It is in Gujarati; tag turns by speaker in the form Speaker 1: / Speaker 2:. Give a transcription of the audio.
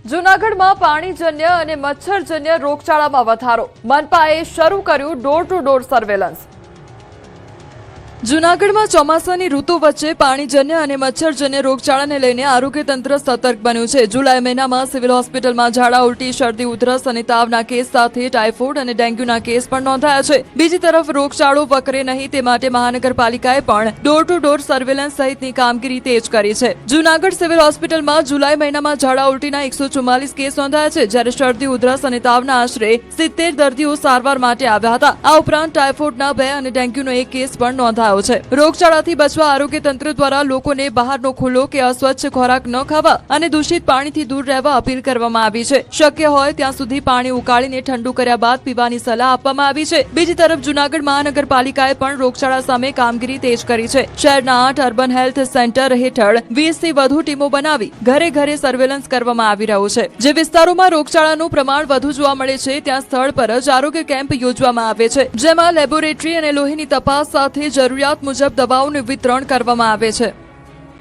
Speaker 1: જૂનાગઢમાં પાણીજન્ય અને મચ્છરજન્ય રોગચાળામાં વધારો. મનપાએ શરૂ કર્યું ડોર ટુ ડોર સર્વેલન્સ. જૂનાગઢમાં ચોમાસાની ઋતુ વચ્ચે પાણીજન્ય અને મચ્છરજન્ય રોગચાળાને લઈને આરોગ્ય તંત્ર સતર્ક બન્યું છે. જુલાઈ મહિનામાં સિવિલ હોસ્પિટલમાં ઝાડા ઉલટી, શરદી, ઉધરસ અને તાવના કેસ સાથે ટાઇફોઇડ અને ડેન્ગ્યુના કેસ પણ નોંધાયા છે. બીજી તરફ રોગચાળો વકરે નહીં તે માટે મહાનગરપાલિકાએ પણ ડોર ટુ ડોર સર્વેલન્સ સહિતની કામગીરી તેજ કરી છે. જૂનાગઢ સિવિલ હોસ્પિટલમાં જુલાઈ મહિનામાં ઝાડા ઉલટીના 144 કેસ નોંધાયા છે, જ્યારે શરદી, ઉધરસ અને તાવના આશરે 70 દર્દીઓ સારવાર માટે આવ્યા હતા. આ ઉપરાંત ટાઇફોઇડના 2 અને ડેન્ગ્યુનો 1 કેસ પણ નોંધાયો છે. રોગચાળાથી બચવા આરોગ્ય તંત્ર દ્વારા લોકોને બહારનો ખુલ્લો કે અસ્વચ્છ ખોરાક ન ખાવા અને દૂષિત પાણીથી દૂર રહેવા અપીલ કરવામાં આવી છે. શક્ય હોય ત્યાં સુધી પાણી ઉકાળીને ઠંડુ કર્યા બાદ પીવાની સલાહ આપવામાં આવી છે. બીજી તરફ જૂનાગઢ મહાનગરપાલિકાએ પણ રોગચાળા સામે કામગીરી તેજ કરી છે. શહેરના 8 અર્બન હેલ્થ સેન્ટર હેઠળ 20 થી વધુ ટીમો બનાવી ઘરે ઘરે સર્વેલન્સ કરવામાં આવી રહ્યું છે. જે વિસ્તારોમાં રોગચાળાનું પ્રમાણ વધુ જોવા મળે છે ત્યાં સ્થળ પર જ આરોગ્ય કેમ્પ યોજવામાં આવે છે, જેમાં લેબોરેટરી અને લોહીની તપાસ સાથે જરૂરિયાત મુજબ દવાઓનું વિતરણ કરવામાં આવે છે.